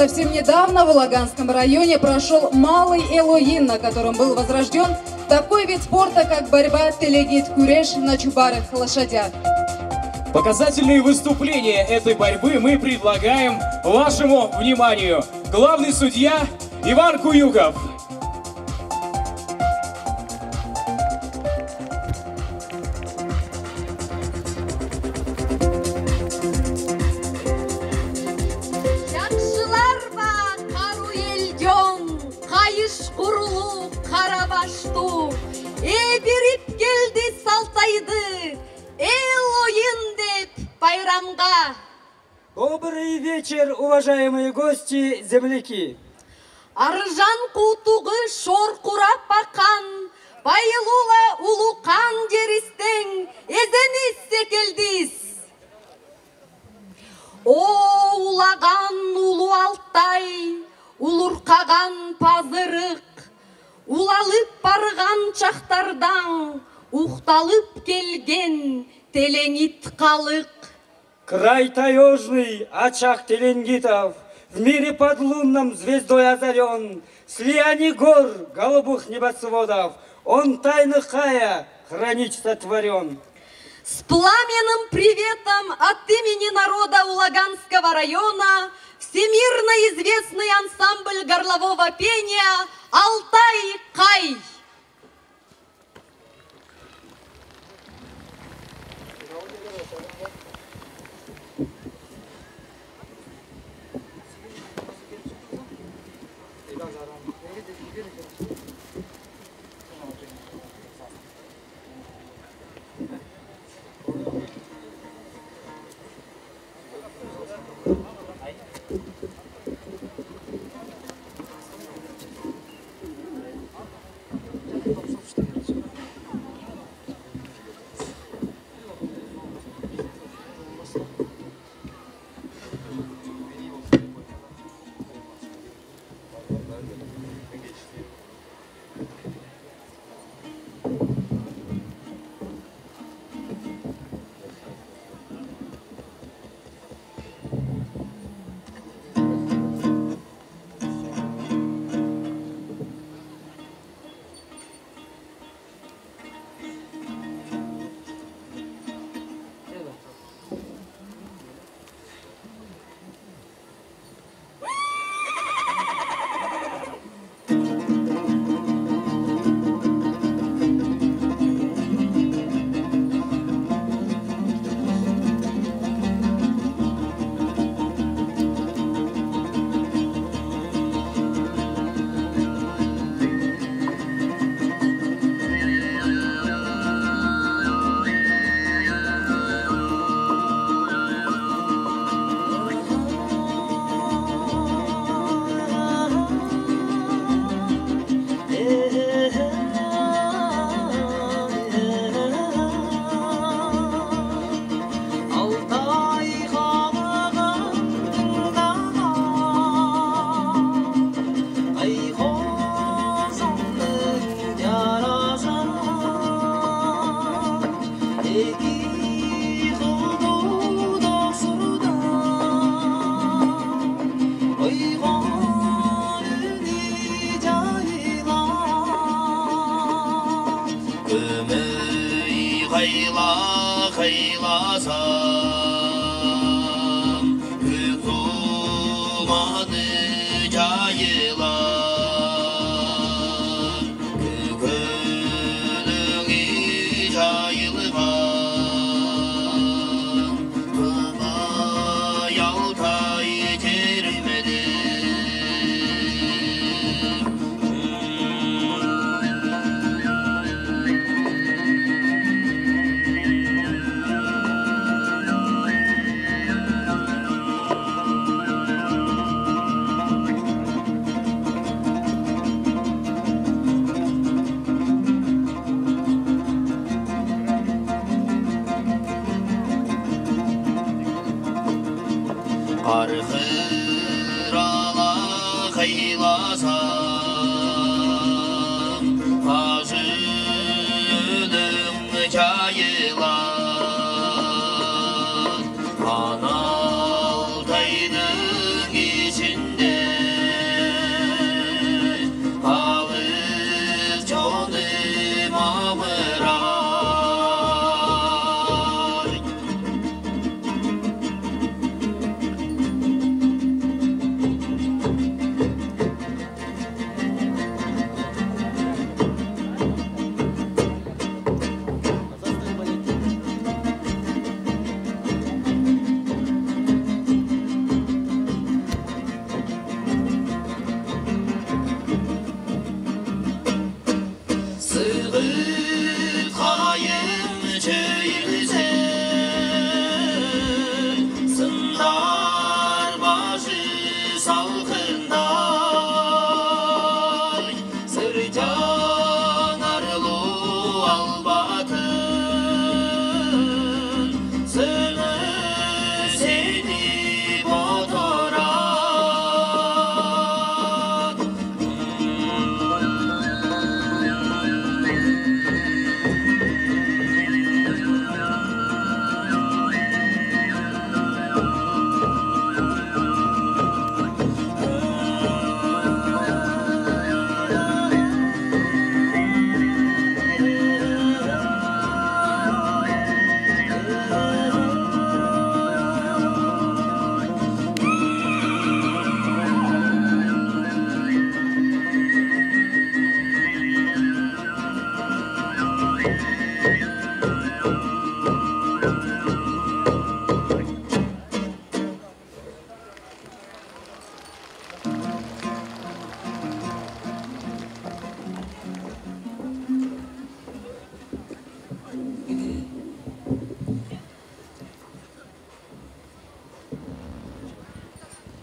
Совсем недавно в Лаганском районе прошел Малый Элоин, на котором был возрожден такой вид спорта, как борьба телегит-куреш на чубарых лошадях. Показательные выступления этой борьбы мы предлагаем вашему вниманию. Главный судья Иван Куюков. Берип келди Салтайды, Элоин деп байрамга. Добрый вечер, уважаемые гости, земляки. Аржан кутугы шоркурап бакан, байылула улукан жеристен, эзенис секелдис. О, улаган улу Алтай, улуркаган пазырык, улалып барган чактардан укталып келген Телеңит калык. Край таежный, очаг Теленгитов, в мире под лунном звездой озарен, слияние гор, голубых небосводов, он тайны хая хранить сотворен. С пламенным приветом от имени народа Улаганского района всемирно известный ансамбль горлового пения «Алтай-Кай». Altay'ın içinde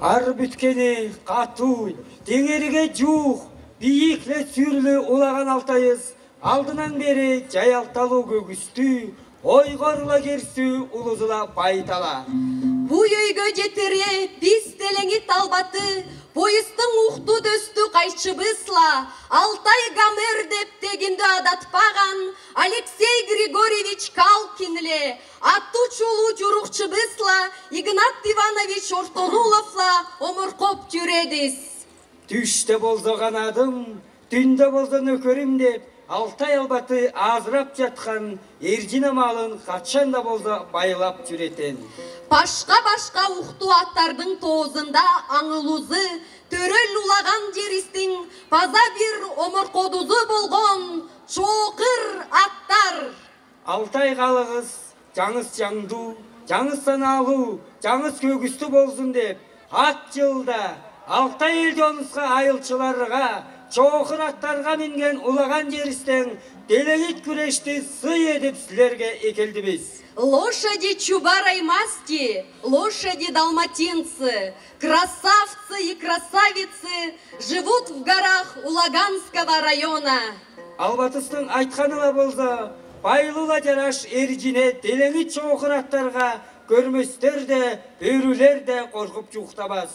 Ар бүткени катуу, теңериге жуук, бийикле сүрлүү улаган Алтайыз алдынан бери жаялталуу көгүстүү, ойгорула керсүү улузула байтала. Бу өйгө жетере биз телеңит албаты, поезддың ухту дөстү кайчыбысла, Алтай Гомер деп тегинди адатпаган Алексей Григорьевич Калкинле, аттучулу журукчубысла Игнат Иванович Ортонуловла омуркоп жүредиз. Түштө болсо канадым, түндө болсо нөкөрүм деп, Алтай албаты азырап жаткан эржине малын качан да болсо байлап жүретен. Башка ухту аттардын тоозунда аңылузы, төрөл улаган жеристин таза бир оморкодузу болгон чоокыр аттар. Алтай калыгыз жаңыз жаңдуу, жаңыз саналуу, жаңыз көгүстүү болсун деп, ат жылда Алтай эл жонуска айылчыларга, чоокыр аттарга минген улаган жеристен телеңит күрешти сый эдип силерге экелдибиз. Лошади Чубарой масти, лошади далматинцы, красавцы и красавицы живут в горах Улаганского района. Албатыстын айтканыла болсо, байлуула жараш эржине телеңит чоокыр аттарга көрмөстөр де, өрүлөр де коркуп жуктабас.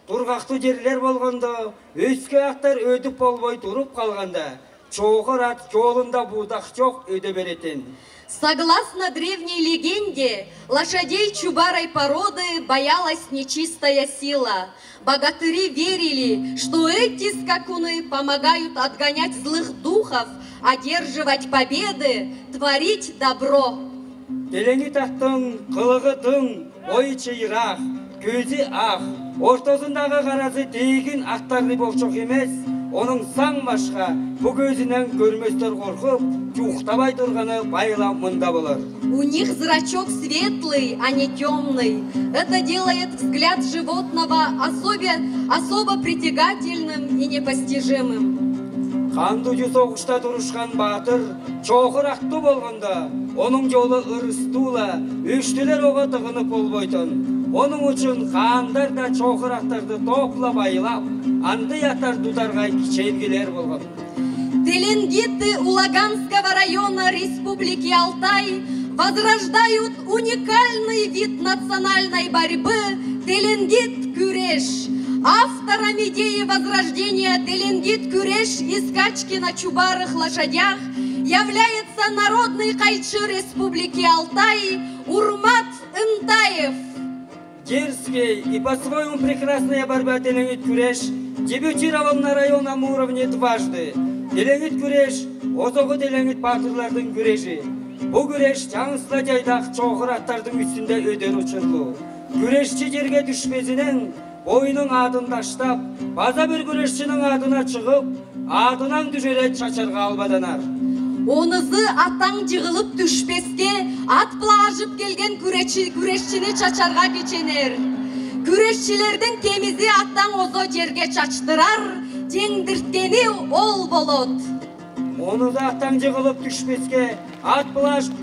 Тургактуу жерлер болгондо, өскө аттар өдүп болбой туруп калганда, чоокыр ат жолунда будак жок өдө беретин. Согласно древней легенде, лошадей Чубарой породы боялась нечистая сила. Богатыри верили, что эти скакуны помогают отгонять злых духов, одерживать победы, творить добро. Телеңит аттын кылыгы тың, ой чыйрак, көзү ак, ортосундагы карасы тийгин аттарды болчок эмес, onun saң башка бу көзүнөн көрмөстөр коркуп, жуктабай турганы байлам мында болор. У них зрачок светлый, а не темный. Это делает взгляд животного особо притягательным и непостижимым. Кандуу согушта турушкан баатыр, чоокыр аттуу болгондо, onun жолу ырыстуула, үчтүлөр ого тыгынып болбойтун. Onun үчүн хаандар да чоокыр аттарды топла байлап, андый аттар дударгай кичейгилер болгон. Теленгиты Улаганского района Республики Алтай возрождают уникальный вид национальной борьбы Теленгит-Күреш. Автором идеи возрождения Теленгит-Күреш и скачки на чубарых лошадях является народный кайчы Республики Алтай Урмат Ынтаев. Дерзкий и по-своему прекрасная борьба Теленгит-Күреш дебютировал на районном уровне дважды. Теленгит-Күреш озогу Теленгит батырлардын күреши. Бу күреш жаңысла жайдак чоокыр аттардын үстүндө өдөр учурлуу. Күрешчи жерге түшпесинен бойунун адын таштап, база бир күрешчинин адына чыгып, адынан түшөрө чачарга албаданар. Онызы аттан жығылып түшпеске, ат плажып келген күрешчини чачарга кеченер. Күрешчилердин кемизи аттан озо жерге чачтырар, теңдирткени ол болот. Онызы аттан жығылып түшпеске, ат плажып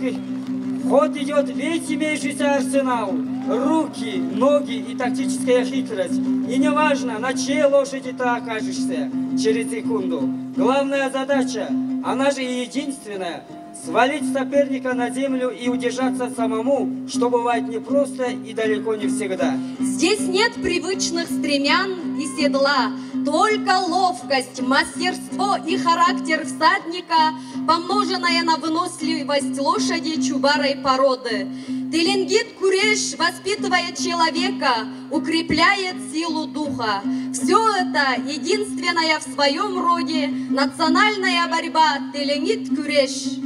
ход идет весь имеющийся арсенал, руки, ноги и тактическая хитрость. И неважно, на чьей лошади ты окажешься через секунду. Главная задача, она же и единственная, свалить соперника на землю и удержаться самому, что бывает непросто и далеко не всегда. Здесь нет привычных стремян и седла, только ловкость, мастерство и характер всадника, помноженное на выносливость лошади чубарой породы. Теленгит-Күреш воспитывает человека, укрепляет силу духа. Все это единственная в своем роде национальная борьба Теленгит-Күреш.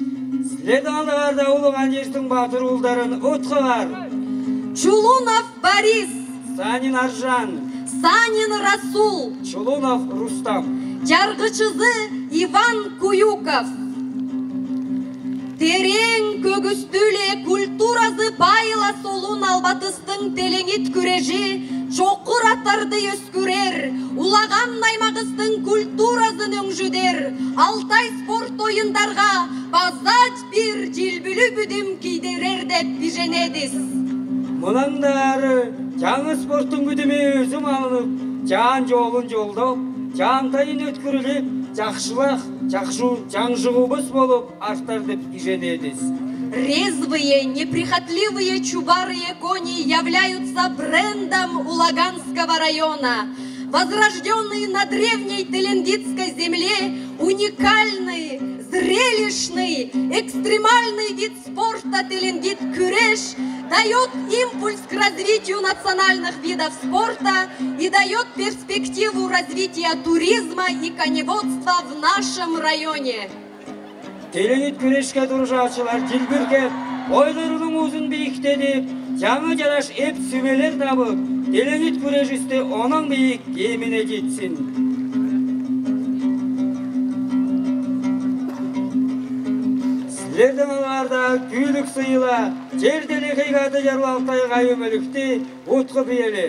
Следуаларда улуган жердин батыр улдарын Уткалар, Чулунов Борис, Санин Аржан, Санин Расул, Чулунов Рустам, Жаргычызы Иван Куюков. Терең көгүстүле культуразы байла солун албатыстың Теленгит-Күреши чоқыр аттарды өскүрер, улаган наймагыстың культуразын өңжүдер, Алтай спорт ойындарға базат бир жилбүлү бүдүм кийдерер деп биженедиз. Мунандары жаңы спорттун күдүмү өзүм алынып, жаан жолун жолдоп, жаантайын өткөрүлүп, жаңжыгуубуз болуп артар деп ишенебиз. Резвые, неприхотливые чубарые кони являются брендом Улаганского района. Возрожденный на древней Телендитской земле уникальный, зрелищный, экстремальный вид спорта Телендит-Кюреш дает импульс к развитию национальных видов спорта и дает перспективу развития туризма и коневодства в нашем районе. Телендит-Кюрешке турушаачылар жылбиркеп, ойлорунун узун бийиктенип, жаңы жараш эп сүмелер табып, Телендит-Кюрешисти онон бийик эмине жетсин. Силердин аларда күүлүк сыйла, жердели кыйгады жару Алтай кайымөлүктү утку биели.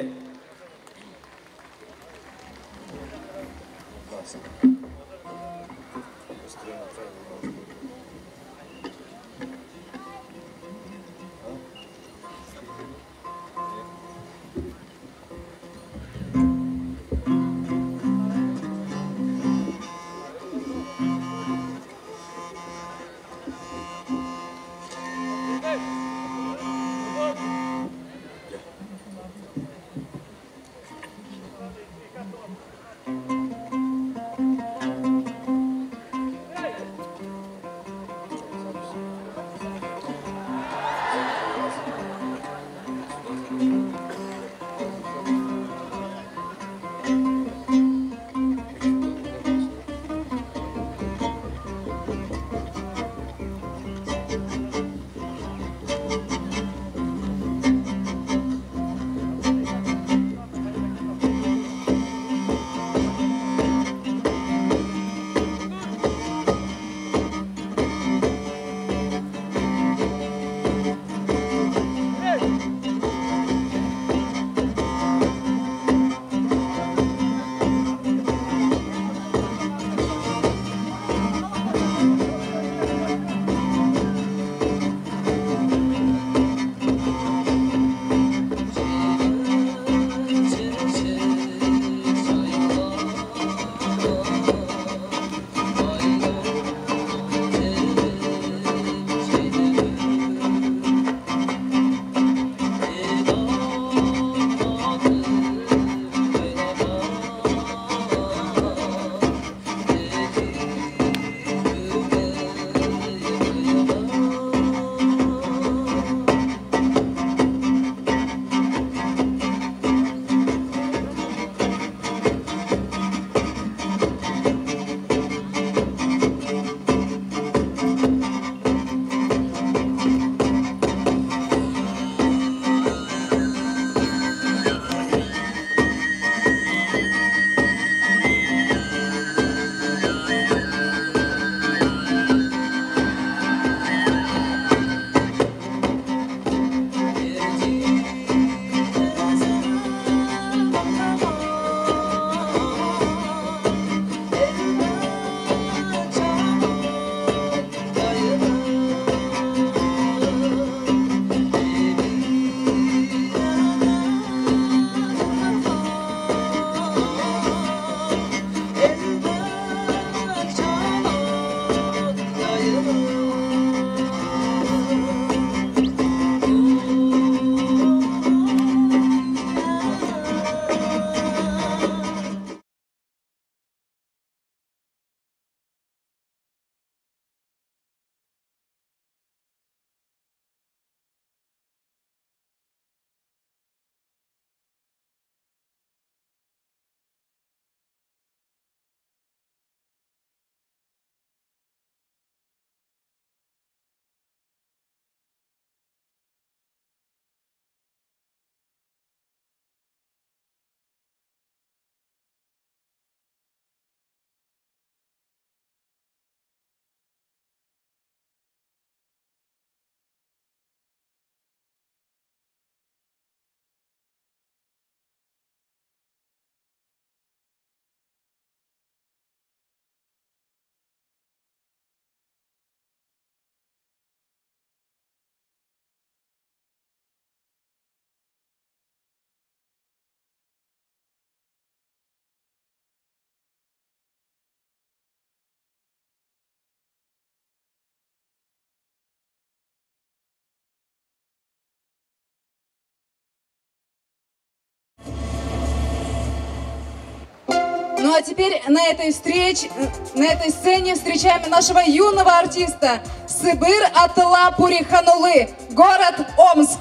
Ну а теперь на этой сцене встречаем нашего юного артиста Сыбыр Атыла Пуриханулы, город Омск.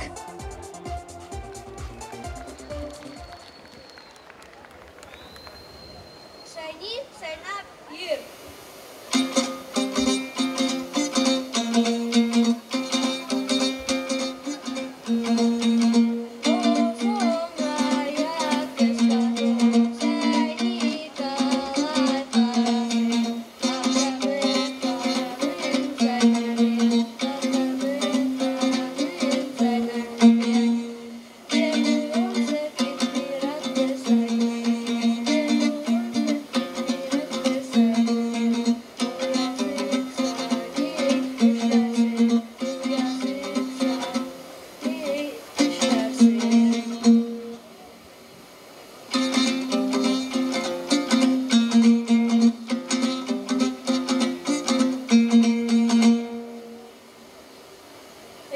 Шайни, Сайнап, Юр.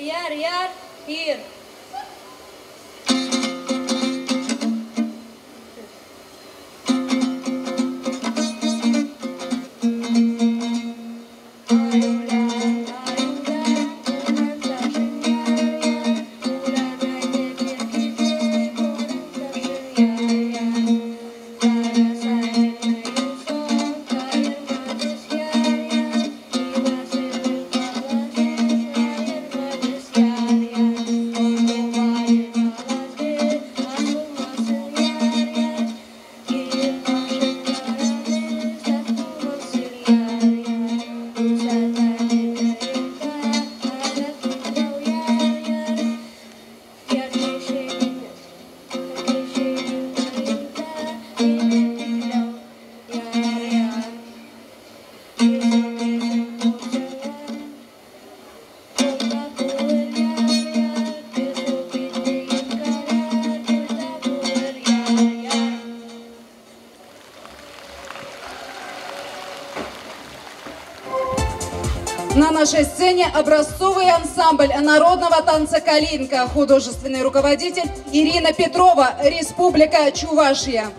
Яр, яр, ир. На нашей сцене образцовый ансамбль народного танца «Калинка», художественный руководитель Ирина Петрова, Республика Чувашия.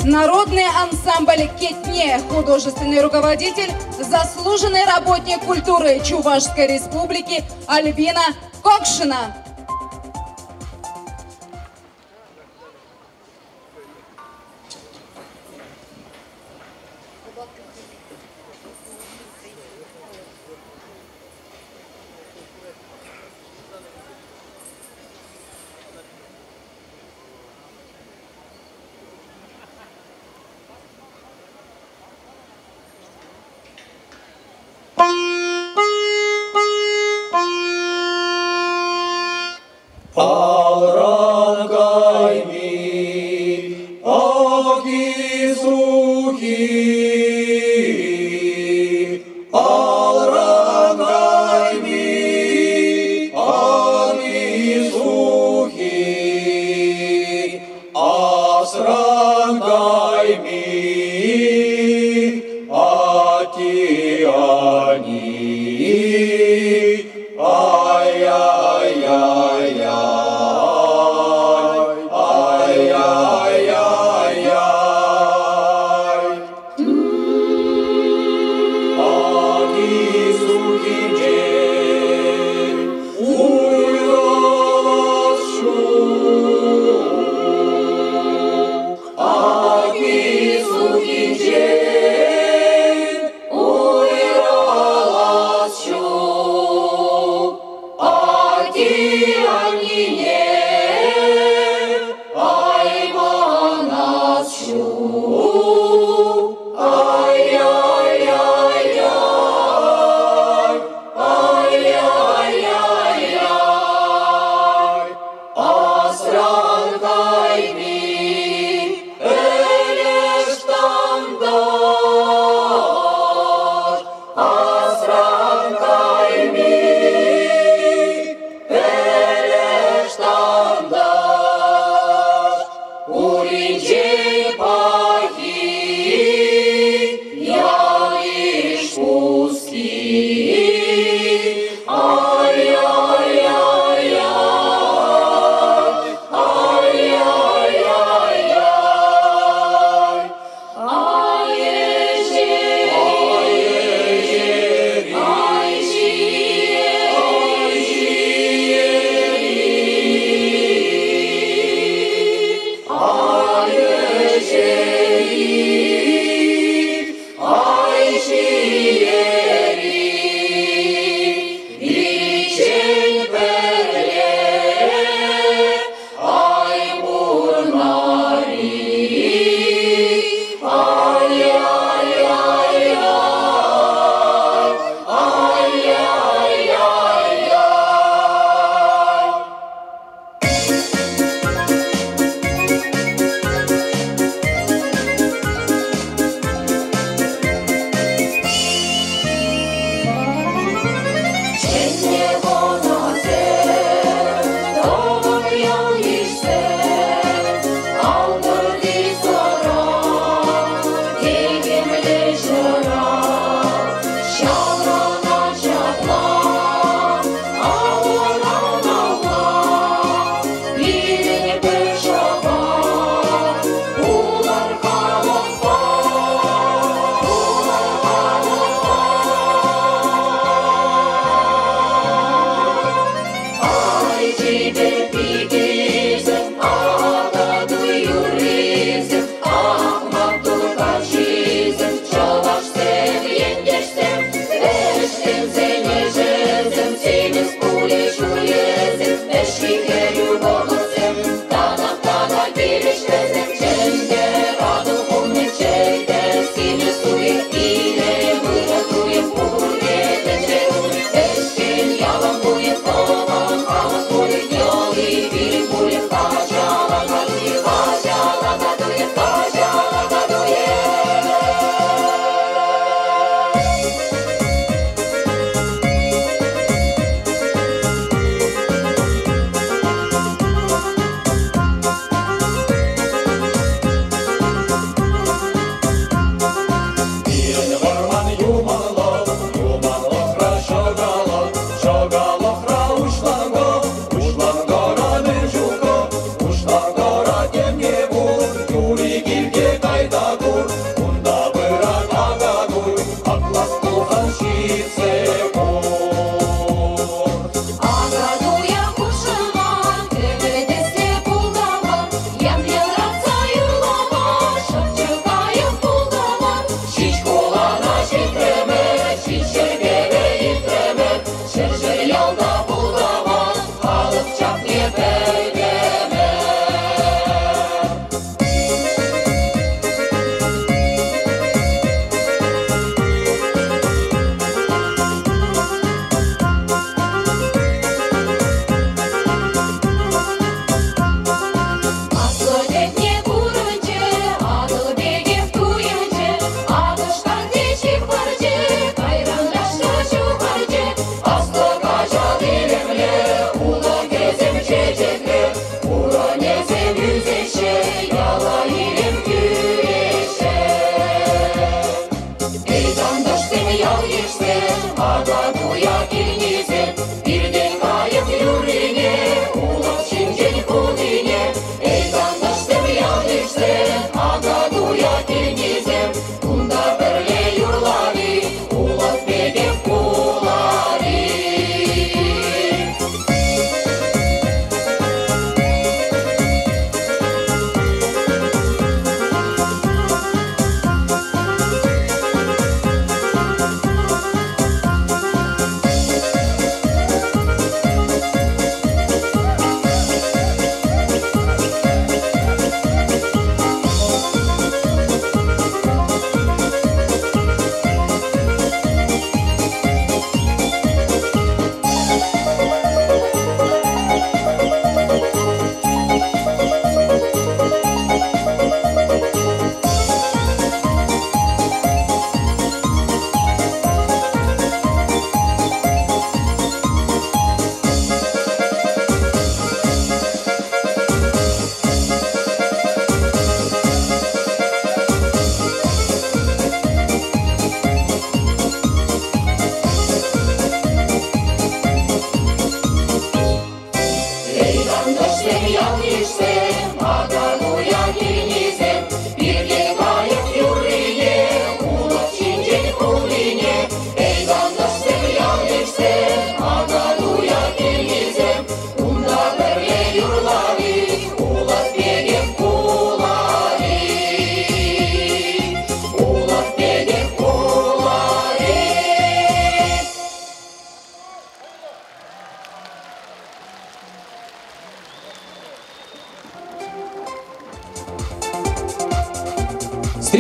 Народный ансамбль «Кетне», художественный руководитель, заслуженный работник культуры Чувашской Республики Альбина Кокшина.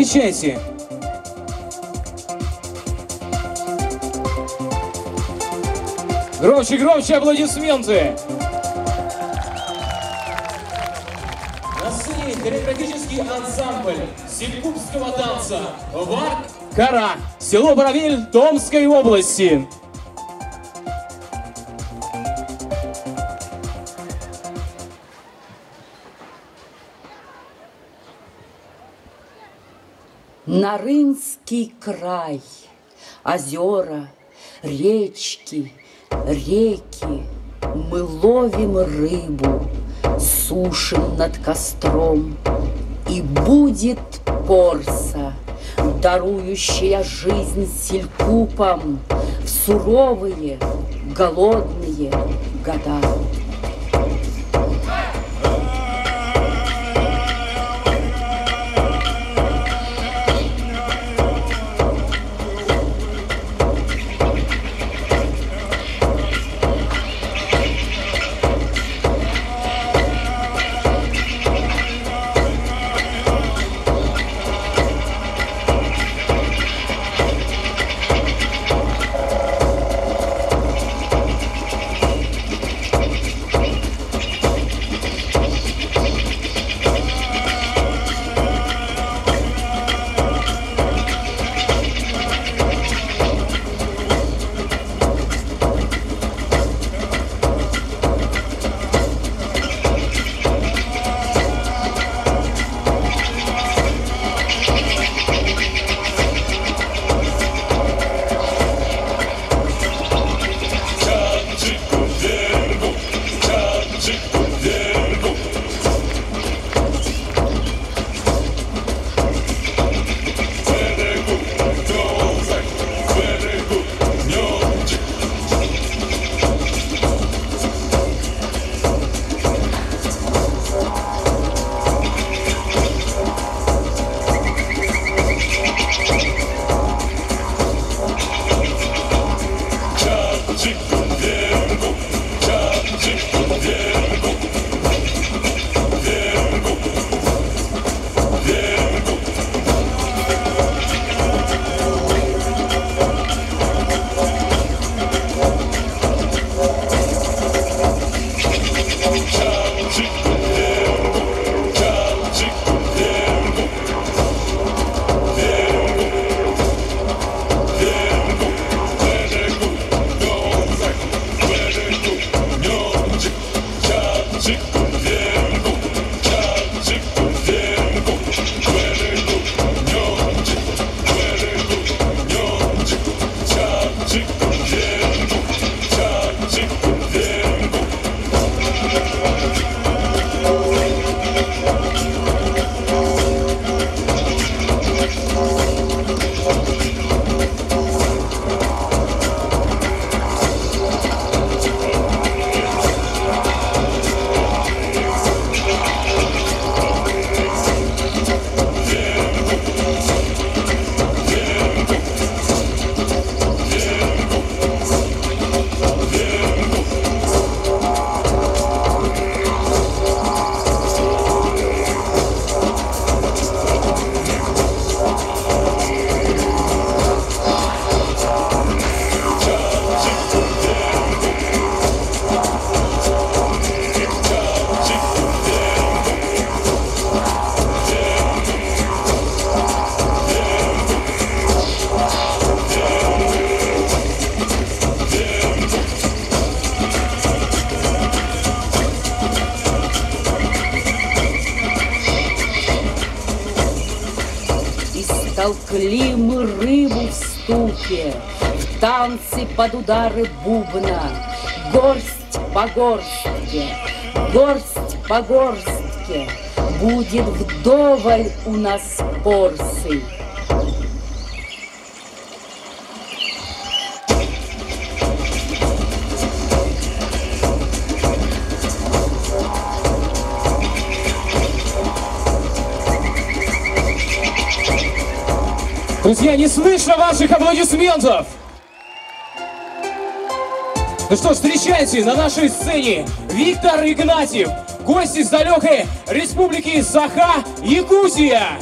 Встречайте. Громче, громче аплодисменты. На сцене хореографический ансамбль селькупского танца «Варк-Кара», село Боровель Томской области. Нарынский край, озера, речки, реки, мы ловим рыбу, сушим над костром, и будет порса, дарующая жизнь селькупам в суровые, голодные года. Толкли мы рыбу в ступе, в танце под удары бубна. Горсть по горстке, горсть по горстке, будет вдоволь у нас порций. Друзья, не слышно ваших аплодисментов! Ну что ж, встречайте на нашей сцене Виктор Игнатьев, гость из далекой республики Саха, Якутия!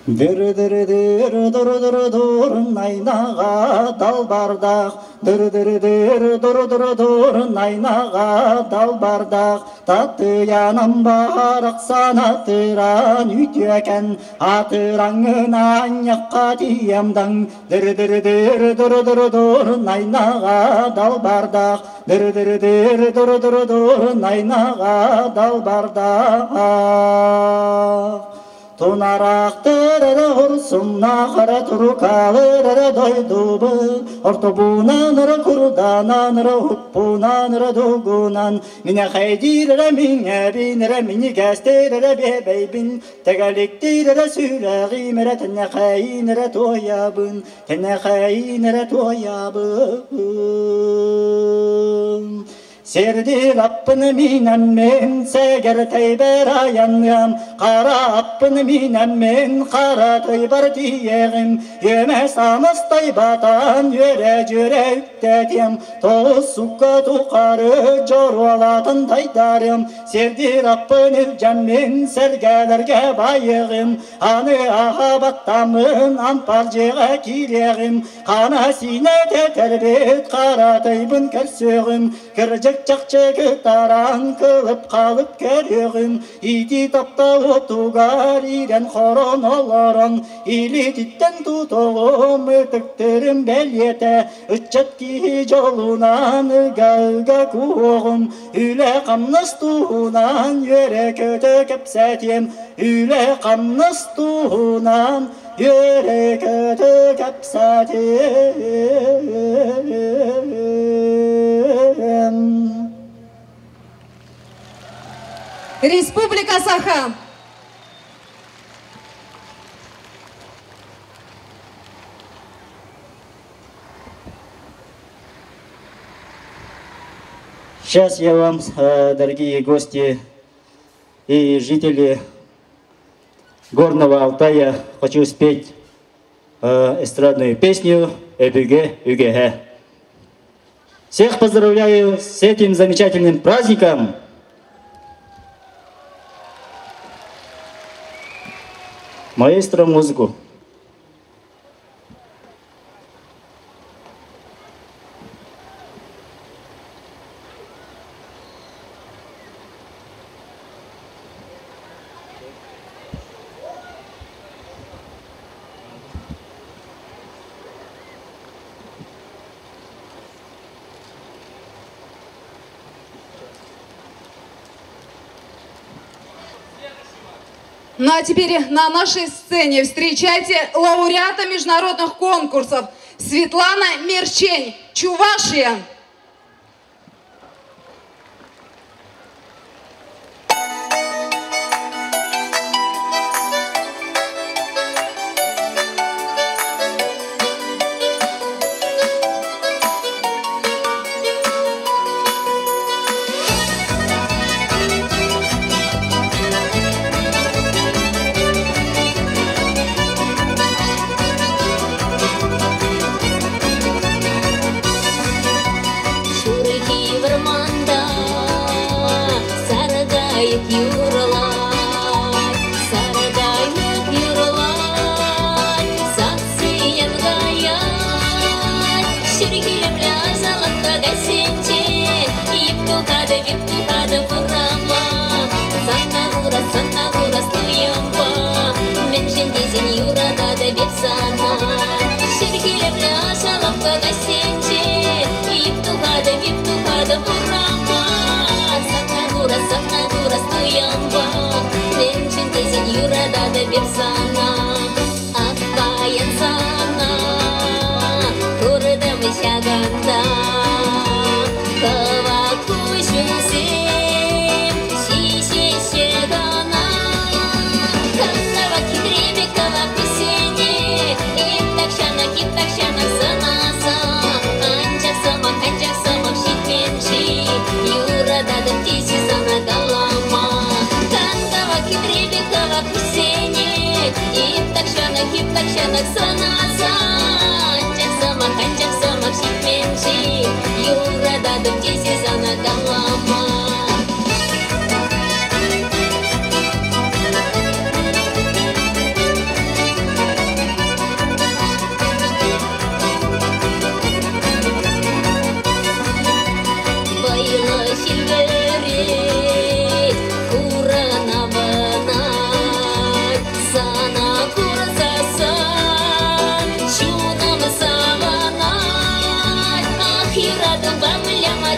Дыр-дыр-дыр, дыр-дыр-дыр, найнаға дал бардақ. Дыр-дыр-дыр, дыр-дыр-дыр, найнаға дал бардақ. Татыянам барақ санатыран үтекен, атыраңынан яққа тиемдің. Дыр-дыр-дыр, дыр-дыр-дыр, найнаға дал бардақ. Дыр-дыр-дыр, дыр-дыр-дыр, найнаға дал бардақ. Тунарақтыры ұрсымна қара тұрқалыры дойдубы, ортубунаныры күрдананыры ұппунаныры дугунан, міне қайдирыры міне бинірі, міне кәстірірі бебейбін, тәгәліктірірі сүрәғимірі, тәне қайыныры тоябын, тәне қайыныры тоябын. Сердир аппыны минен мен сәгер тәйбер аянғам, қара аппыны минен мен қара тәйбер тиегім, емес амыстай батан өре жүректетем, тоғыз суққа туқары жорвалатын тайдарым. Сердир аппыны жан мен сәргәлерге байығым, аны ахабаттамын ампар жеға кирегім, қана сине тәтәрбет қара тәйбін кәрсөғім, кіржік чақчығы таран қылып қалып кәрігім, иті тапта отуғар ирен хорон оларың, или титтен тұтығым өтіктірім бәлеті, үтчет ки жолунан үгі куғым, үлі қамныс туғынан өре көті кәпсәтем, үлі қамныс туғынан өре көті кәпсәтем. Республика Саха. Сейчас я вам, дорогие гости и жители Горного Алтая, хочу спеть эстрадную песню «Эбюге Үгеге». Всех поздравляю с этим замечательным праздником. Маэстро, музыку. Ну а теперь на нашей сцене встречайте лауреата международных конкурсов Светлана Мерчень, Чувашия.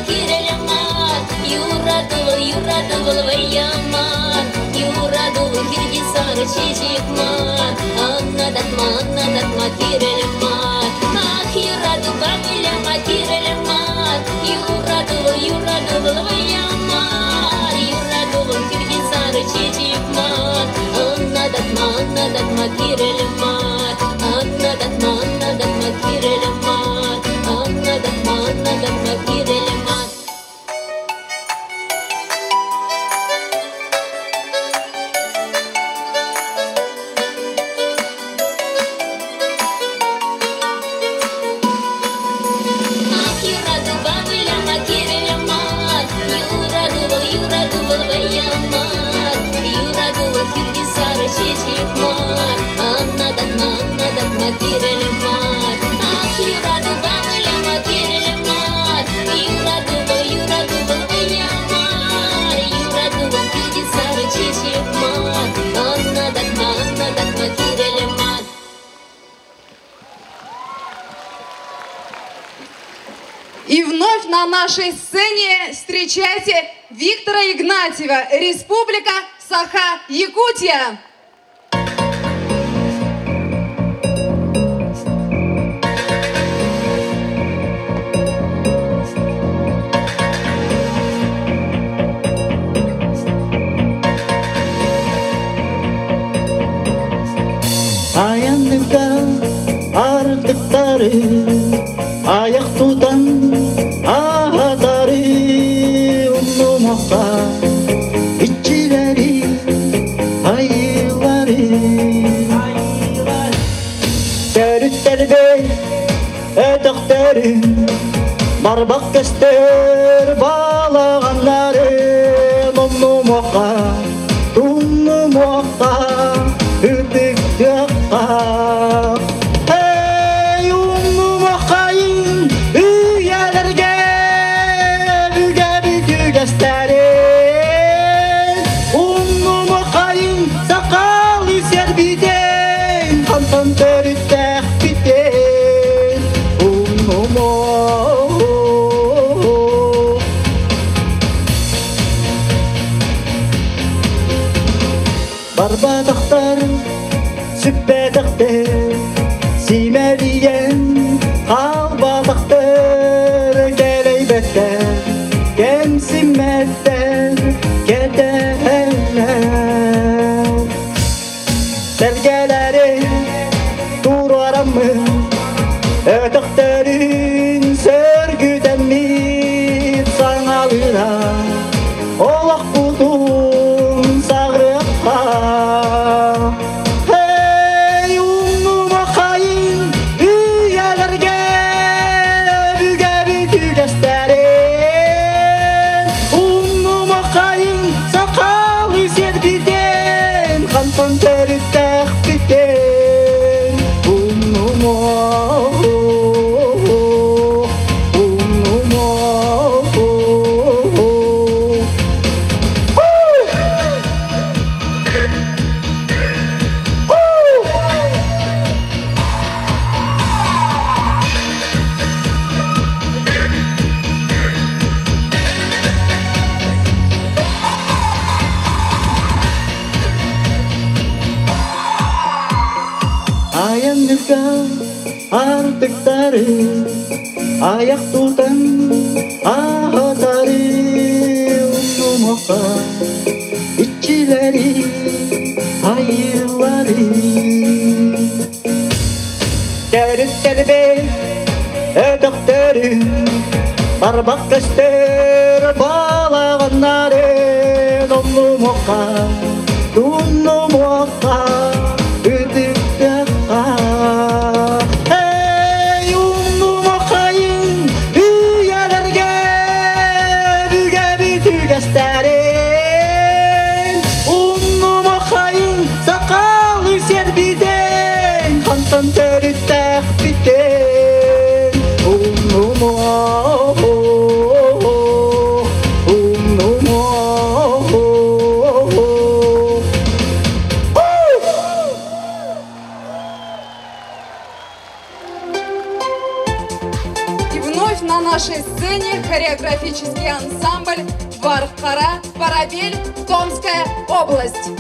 кирелемат, юрадул вайямат, юрадул киргизар чечекмат, анна датма кирелемат, ах юраду багылема кирелемат, юрадул вайямат, юрадул киргизар чечекмат, анна датма кирелемат, анна датма кирелемат, анна датма кирелемат. И вновь на нашей сцене встречайте Виктора Игнатьева, Республика Саха-Якутия. Артықтары аяқ тудан ағатары ұмымаққа итчілері айылары дәріттербе өтіқтері барбақ көстер балағанлары ұмымаққа тұмымаққа үтікті аққа Барбадақтар сүппедақтар симәлиен қалбадақтар келейбеттер кемсіметтер кетерлер сәргелері турарамын өтіқтерін сөргүдәммит саңалыра олақ бұдың сағырыққа Артықтары аяқ тұтан ағатары ұмымаққа итчілері айылары дәріттербе өтіқтері барбақ көстер балағанлары ұмымаққа тұмымаққа үтікті аққа хореографический ансамбль «Вархара Парабель», Томская область.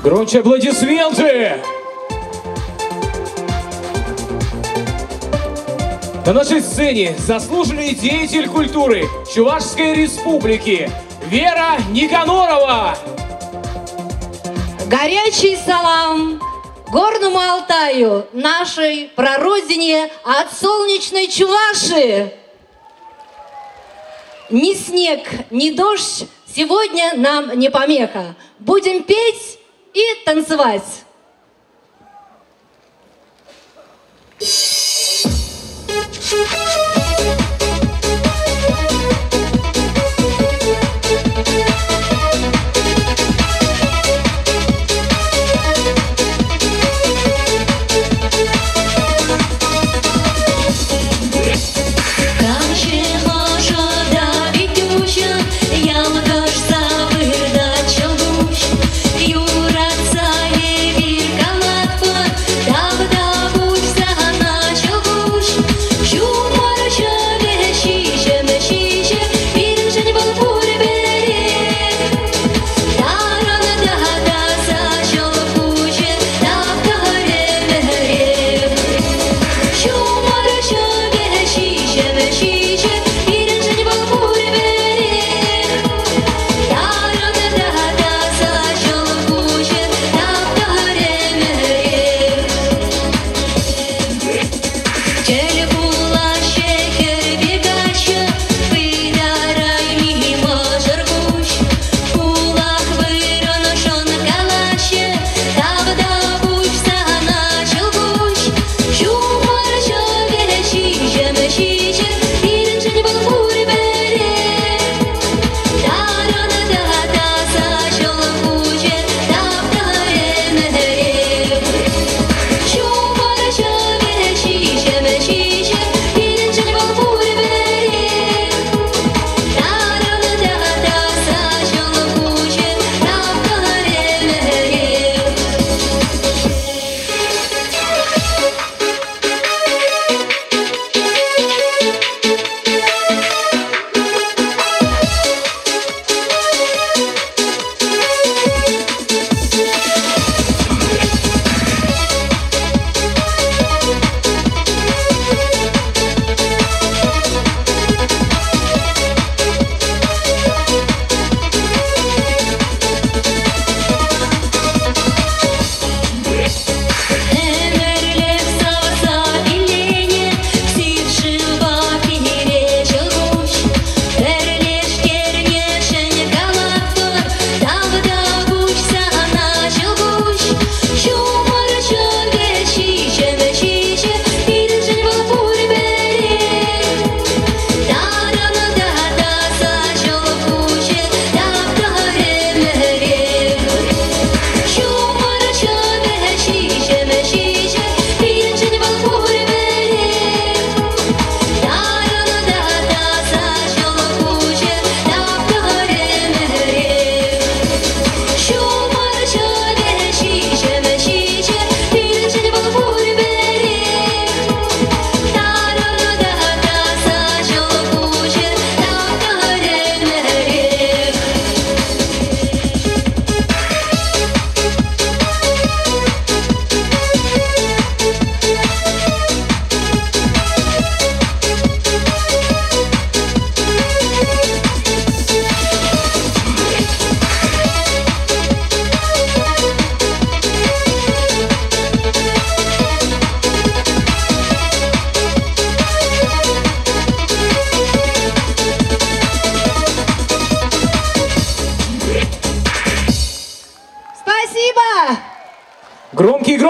Громче аплодисменты! На нашей сцене заслуженный деятель культуры Чувашской Республики Вера Никанорова. Горячий салам горному Алтаю, нашей прародине от солнечной Чуваши. Ни снег, ни дождь сегодня нам не помеха. Будем петь и танцевать. She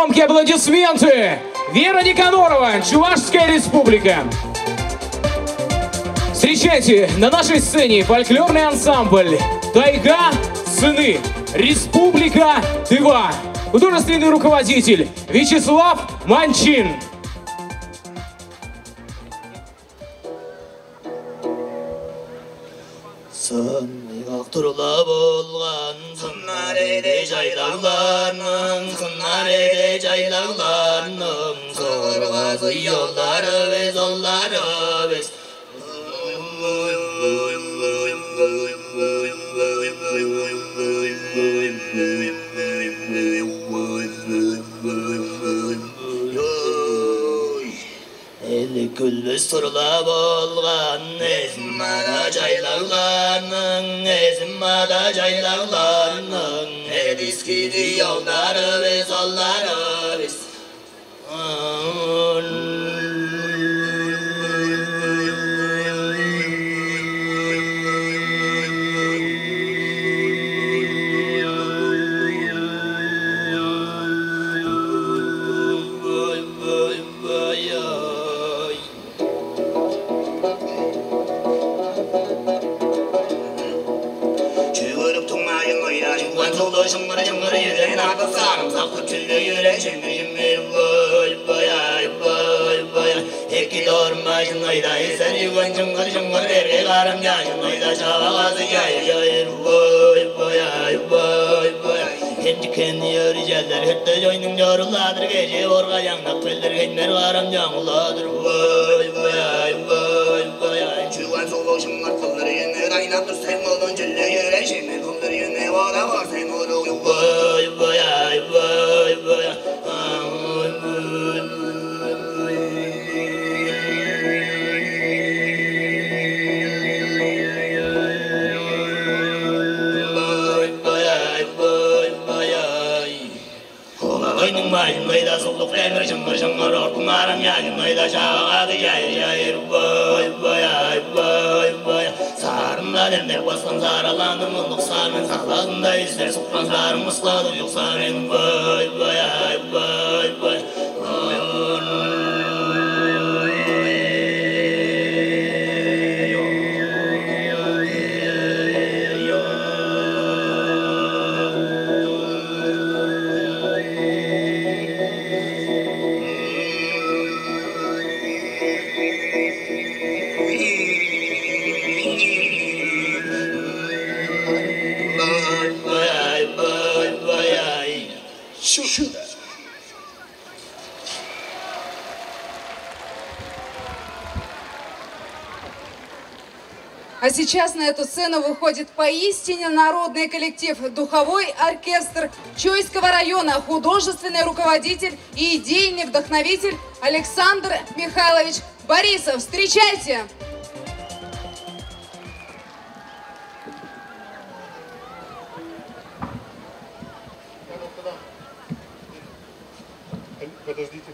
громкие аплодисменты. Вера Никанорова, Чувашская республика. Встречайте, на нашей сцене фольклорный ансамбль «Тайга, сыны», Республика Тыва. Художественный руководитель Вячеслав Манчин. Turla bolgan sınarede caylarlarının sınarede caylarlarının sorgazı yolları ve zolları biz Külbüs turla bolgan ezmada caylarlarının ezmada caylarlarının ediskidi yolları ve zolları biz Şıngırı yüreğin arkasarım Sapı tüllü yürek şemir Baya Eki doğurma şıngayda Eser yuvan şıngır Erkek arım ya şıngayda Şavağası yayır Baya Kendi kendi yörüceller Hütte joynun yoruladır Gece orga yannak Peldir genler arım yanuladır Baya Çuvan soğuk şıngır Kıldır yine Raynaktır sen olun Cüllü yürek şemir Kıldır yine Vada var sen olun Mayda solluk demir şıngır şıngır orkun aram yayın Mayda şavağı yayır Baya Sarımda demdek baskan saralandım Munduk sarmın sakladığında ister Sokman sarım ısladım yok sarın Baya А сейчас на эту сцену выходит поистине народный коллектив, духовой оркестр Чойского района, художественный руководитель и идейный вдохновитель Александр Михайлович Борисов. Встречайте! Подождите.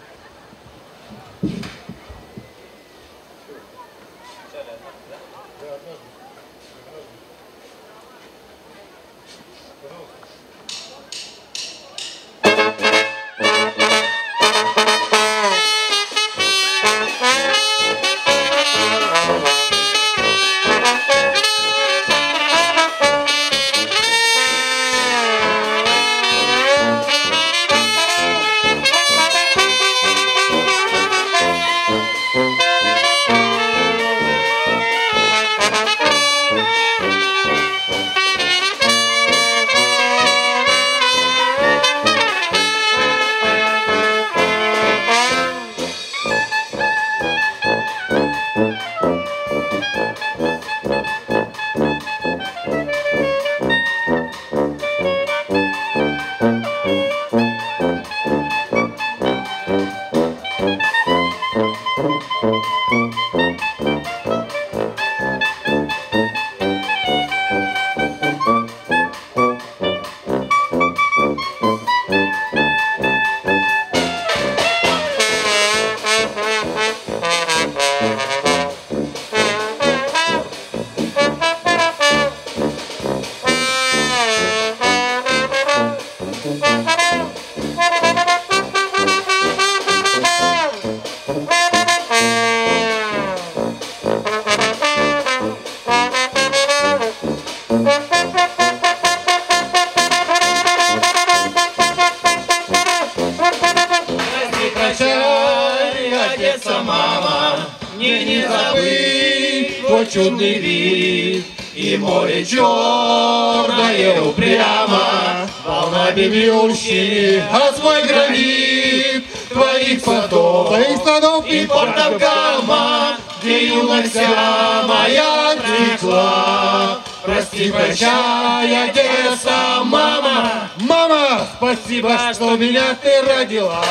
не забыть твой чудный вид. И море черное упрямо, волнами бьющие о свой гранит твоих садов и портов Кама, где юность вся моя текла. Прости, прощай, Одесса, мама, мама, спасибо, что меня ты родила.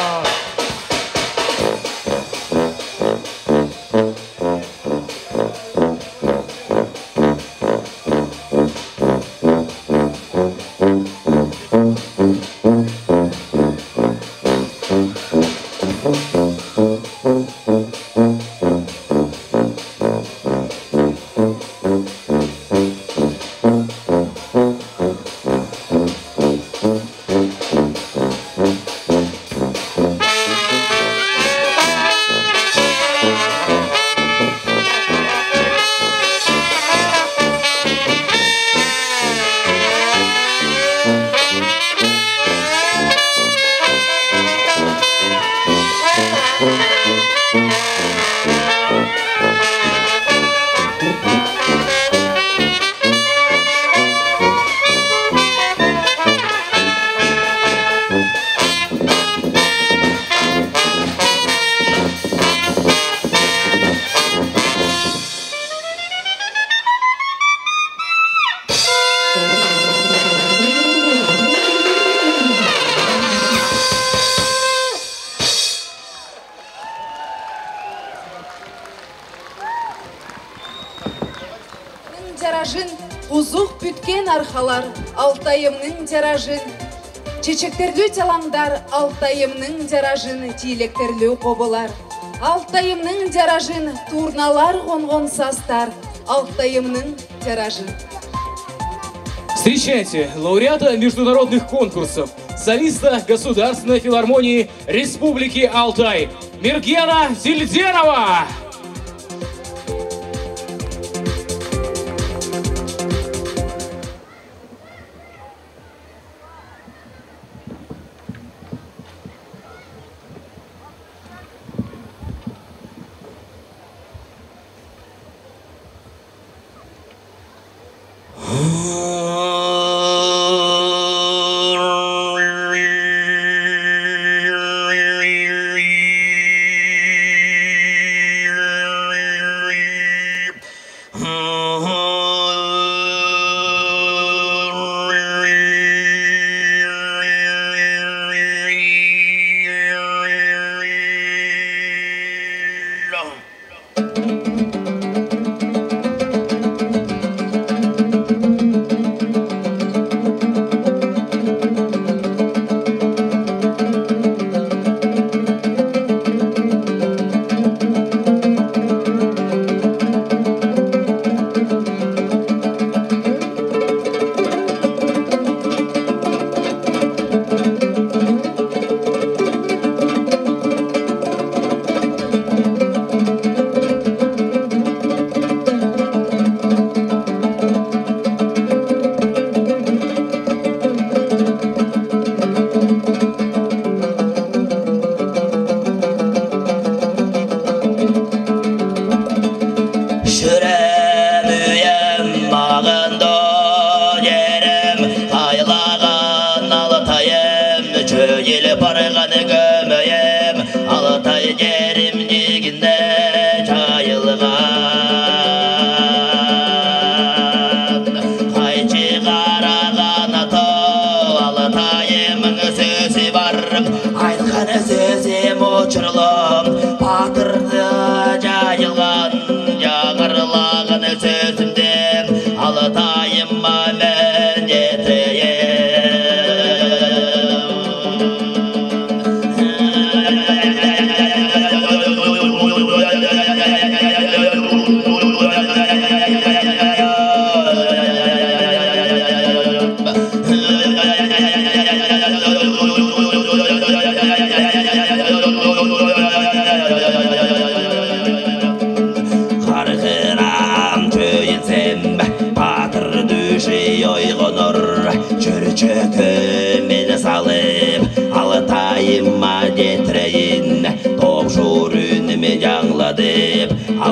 Тиражын узух бүткен архалар, Алтайымның тиражын. Чечектерлі телаңдар, Алтайымның тиражын, тилектерлі қобылар. Алтайымның тиражын, турналар қонғон састар, Алтайымның тиражын. Встречайте лауреата международных конкурсов, солиста Государственной филармонии Республики Алтай Миргена Зельденова.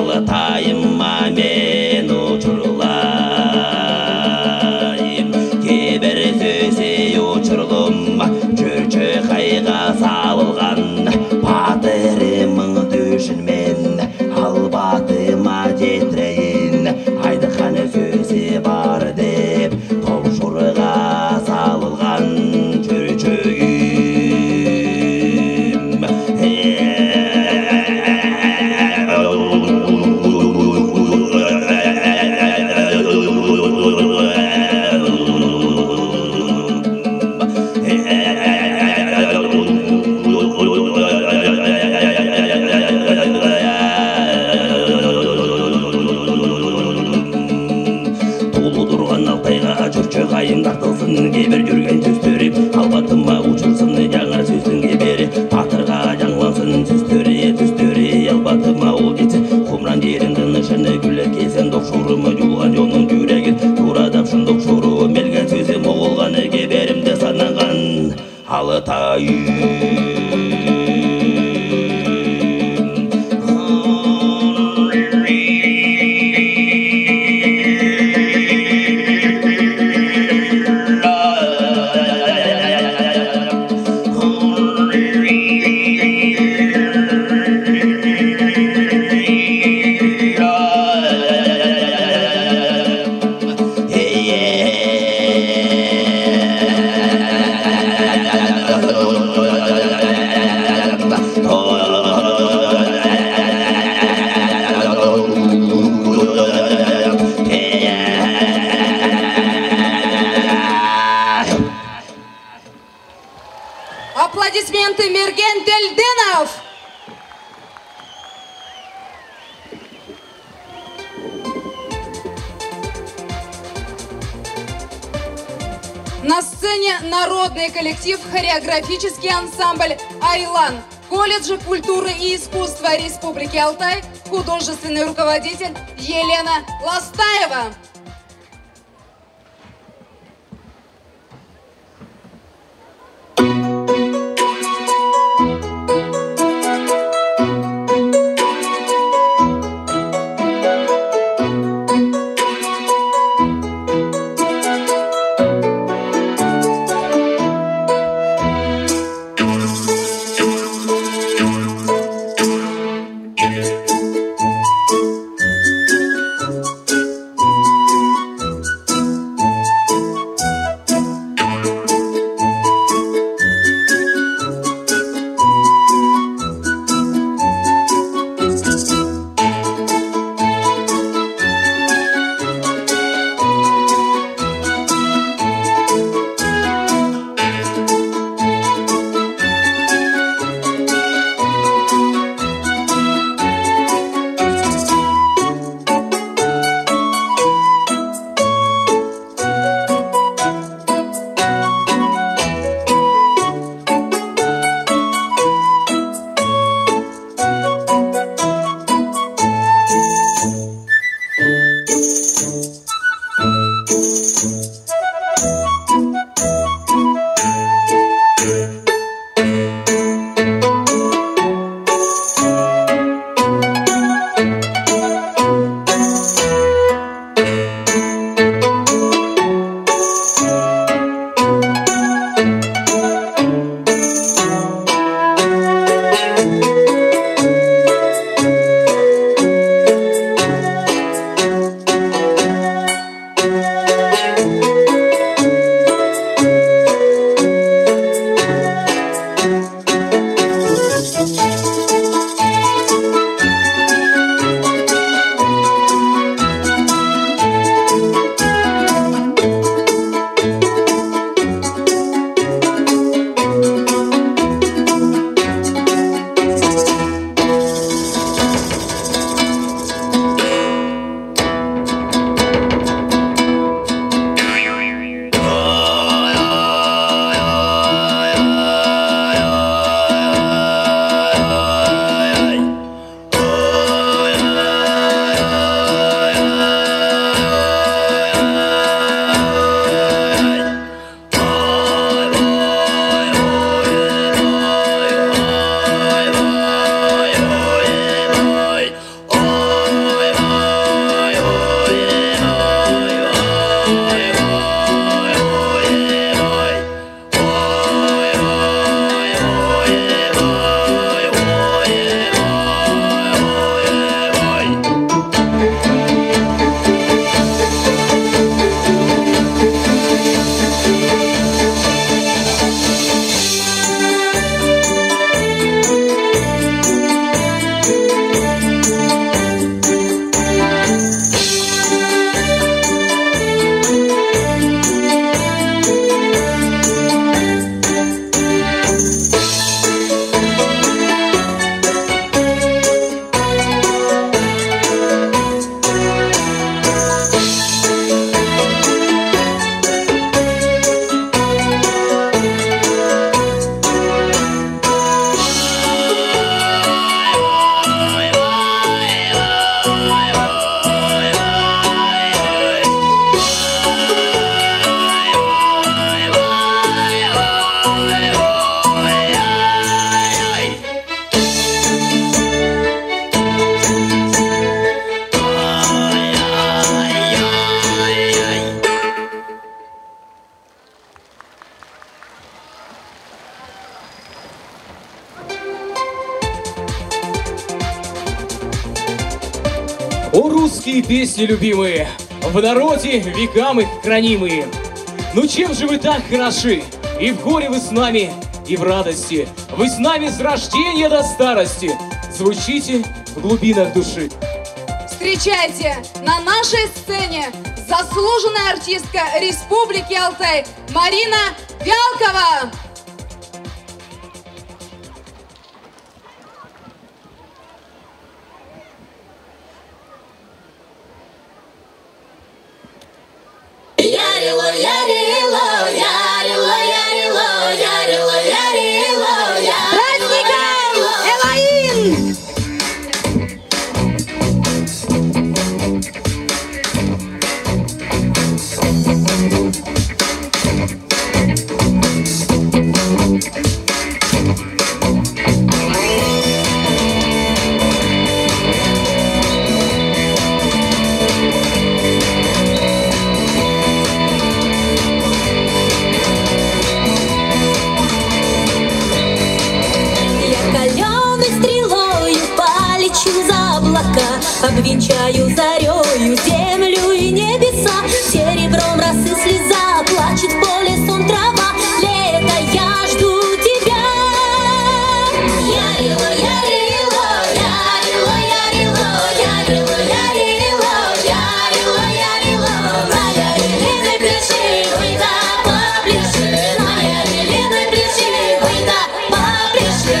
Алатайыма мен ұшырылайым. Кейбір сөзі ұшырылым, жүрші қайға салылған. Батырымың дөшін мен, ал батыма жетірейін. Айдыхан сөзі бар деп, тоғшырға салылған жүршігім. Қайым тартылсын, кейбір жүрген сөздері, албатыма ұшырсын, жаңар сөздің кебері, батырға жаңлансын сөздері, албатыма ол кетсін, құмран жеріңді нышыны күлі кесен, доқшурымы жулған жоның жүрегін, турадап шындық шуру, мерген сөзі моғылғаны кеберімді санаған Алатайым. Аплодисменты Мерген Тельденов. На сцене народный коллектив, хореографический ансамбль «Айлан», колледжа культуры и искусства Республики Алтай, художественный руководитель Елена Ластаева. русские песни любимые, в народе векам их хранимые. Ну чем же вы так хороши? И в горе вы с нами, и в радости. Вы с нами с рождения до старости. Звучите в глубинах души. Встречайте на нашей сцене заслуженная артистка Республики Алтай Марина Вялкова. Обвенчаю зарею землю и небеса, серебром росы слеза, плачет в поле сон трава. Лето, я жду тебя. Ярило, ярило, ярило, ярило, ярило, ярило, ярило, ярило. На ярилиной пляши, выйда попляши, на ярилиной пляши, выйда попляши.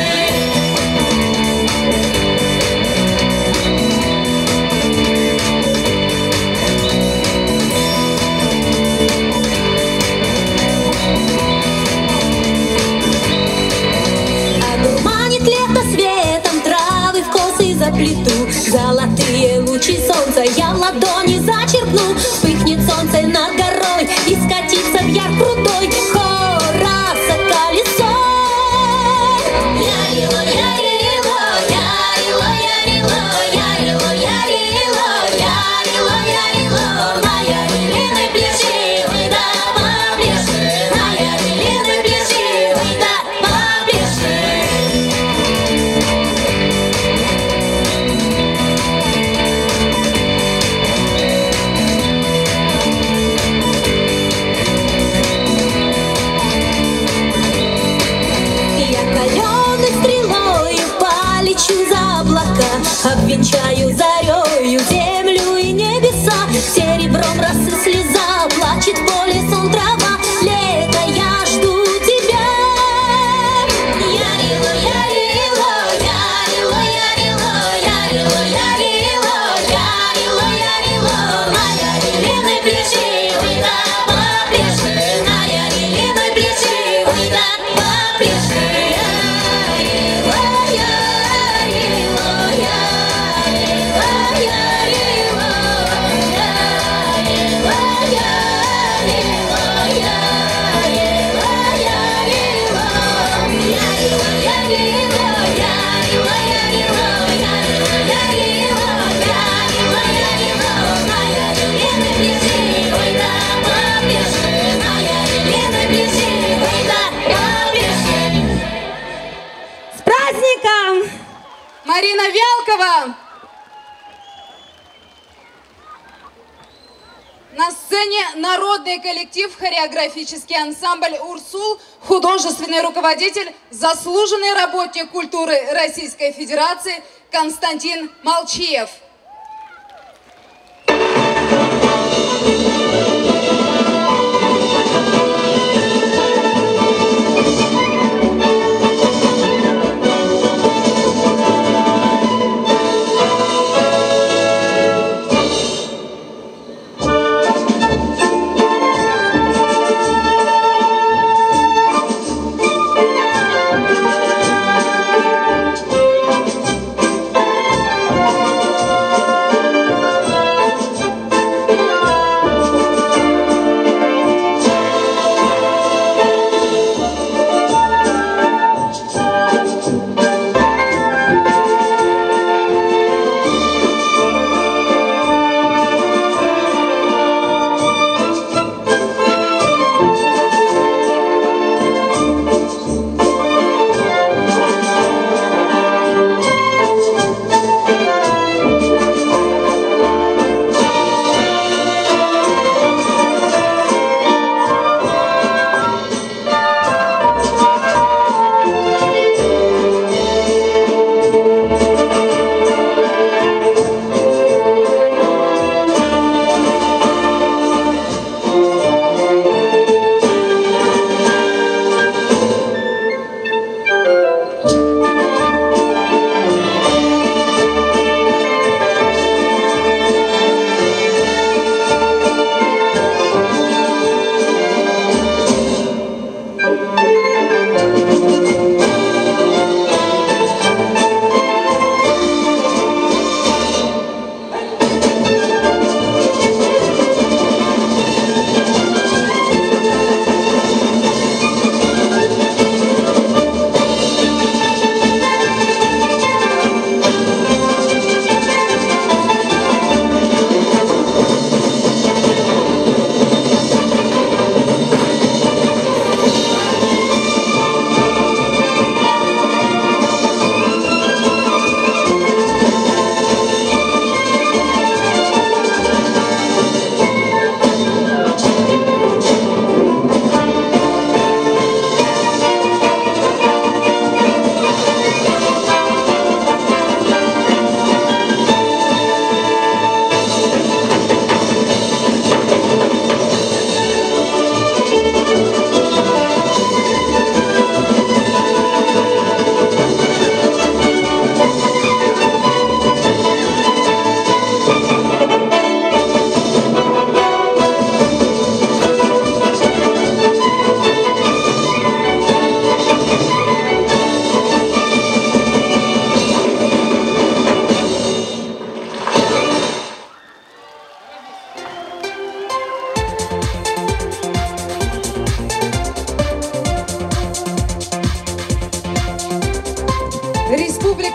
Золотые лучи солнца я в ладони зачерпну, вспыхнет солнце над горой и скатится в яр крутой хораса колесо. Ярило, ярило, ярило, ярило, ярило, ярило, ярило, ярило. На ярилиной пляши, выйда попляши, на ярилиной пляши, выйда попляши. Обвенчаю зарею землю и небеса, серебром росы слеза, плачет в поле сон трава. Лето, я жду тебя. Ярило, ярило, ярило, ярило, ярило, ярило, ярило, ярило. На ярилиной пляши, выйда попляши, на ярилиной пляши, выйда попляши. Марина Вялкова. На сцене народный коллектив, хореографический ансамбль «Урсул», художественный руководитель, заслуженный работник культуры Российской Федерации Константин Молчиев.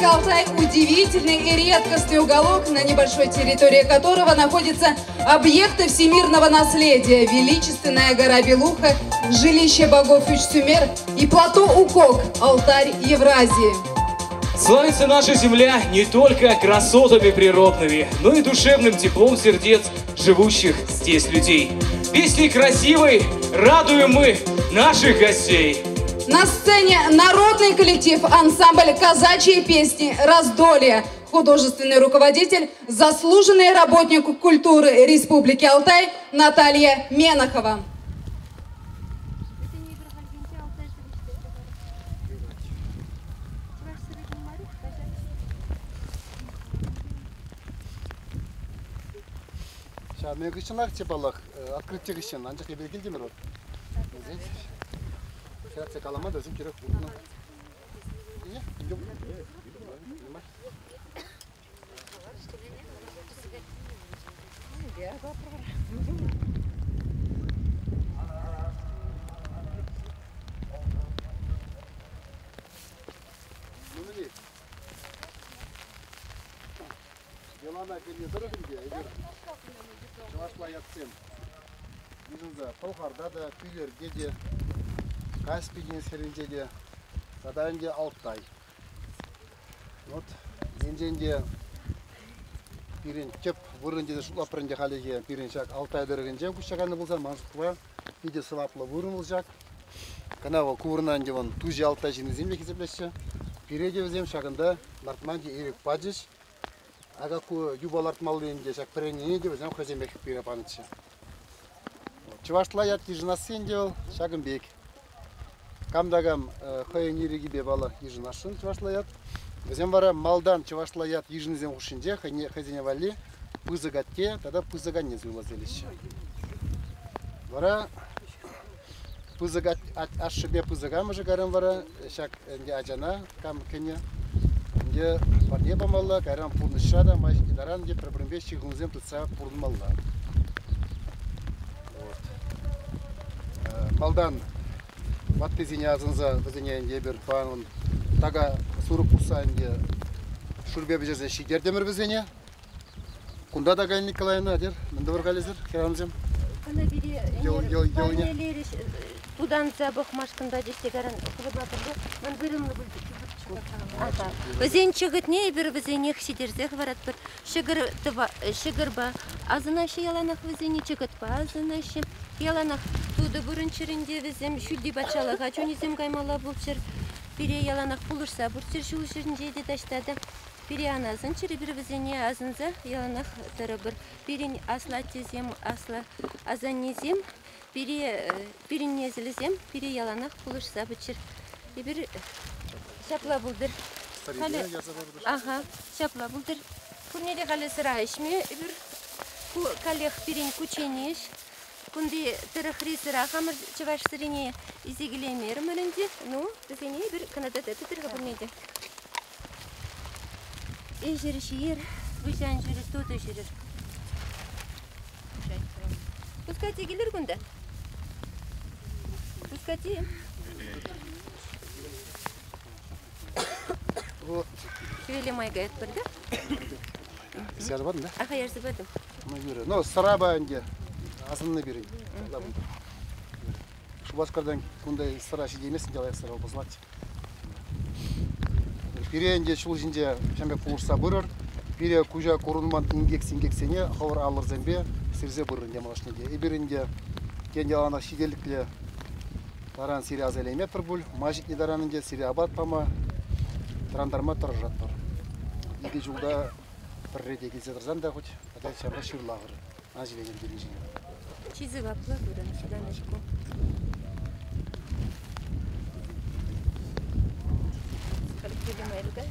Алтай – удивительный и редкостный уголок, на небольшой территории которого находятся объекты всемирного наследия, величественная гора Белуха, жилище богов Уч-Сумер и плато Укок, алтарь Евразии. Славится наша земля не только красотами природными, но и душевным теплом сердец живущих здесь людей. Песней красивой радуем мы наших гостей. На сцене народный коллектив ансамбль «Казачьи песни» «Раздолье», художественный руководитель, заслуженный работник культуры Республики Алтай Наталья Менахова. Мен кышынак чепалак открытие кышын анчак белгилди мирот. Сердце каламада өзүм керек. Чувашла ятсен. Бизунда Талхарда да, Күйлерде де, Каспий деңізтерінде де, Садаенде Алтай. Вот, Енженде пирен кеп, вырынде де шулапырынде қалеге пирен шак Алтай дырығынде күшчағаны болсан, маңшықва, иде сылаплы вырын болжак. Канава кувырнанде вон Тужи Алтай жиніземде кезеплеші. Пиреде өзем шағында Нартманде Ерек Паджиш. Ага юбаларт малынде шак пренене де өзем хазембек пирапанычы. Чувашла ят ежинасен дел шагымбек. Камдагам хайнириги бебала ежинашын чувашла ят. Өзем вара малдан чувашла ят ежинезем хушинде хазене вали пызыгатке, тогда пызыган не зылазелище. Вара пызыгат ашшебе пызыгам уже гарам вара шак нде аджана кам кене. Нде парне бамалла гарам пурнышада маш идаран нде проблембе шигунзем тутса пурнмалла. Малдан ваттезине азынза візенеенде бір фанын тага сурып пусаенде шурбе бежезе шигердемір візене. Кунда да Галина Николаевна дер, мінді бір қалезір, керамзем. Кана бири тудан забық машқында дестегаран қылыбатырды, мен бірімні бүлді. Візен чығытне бір візене хсидерзех варат бір шығырба. Азынашы яланақ візене чығытпа, азынашы яланақ туды бұрынчырынде візем шүлді бачалыға, чөнізем қаймала бұлчыр бире яланақ бұлырса, бұртсыр шулшырынде де таштады. Бире аназын чыры бір візене азынза яланақ тұры бір. Бірін асла тезем, асла азанезем, бірін незілізем, бире яланақ бұлырса бұчыр. Бір шапла бұлдыр. Аха, шапла бұлдыр. Күрнеде қалы sıra ішме, бір қалеқ бірін күченеш. Күнде тұрықри sıra қамыр чываш сырене изегілемер мөрінде. Ну, бізене бір канадада тұтырға бірнеде. Ежір шиыр, бұшан жүрі, тоты жүрір. Пускати келер күнді? Пускати. Шевеле майға әт бірді? Сәрі бадың да? Аха, ярсы бадым. Ну, сыра бәнде, асынны берейін. Шубашқардан күндай сыра шедемесін жалайық сыра опызлады. Пиренде шул жинде шамбек пулышса бұрыр. Пире күжа көрінман ингексене қауыр алыр зәмбе сірзе бұрын демалашнеде. Еберінде кенде алана шиделіклі таран сири азайлаймет бір бұл. Мажит недаранынде сири абат пама тарандарма тұрыр жаттыр. Иге жылда бір реде кезе тұрзан да құт, адай шамға шырлағыр. Ажиленген берін жине. Чизі вапла көрін, шыданышку. Сколько ты думаешь, да?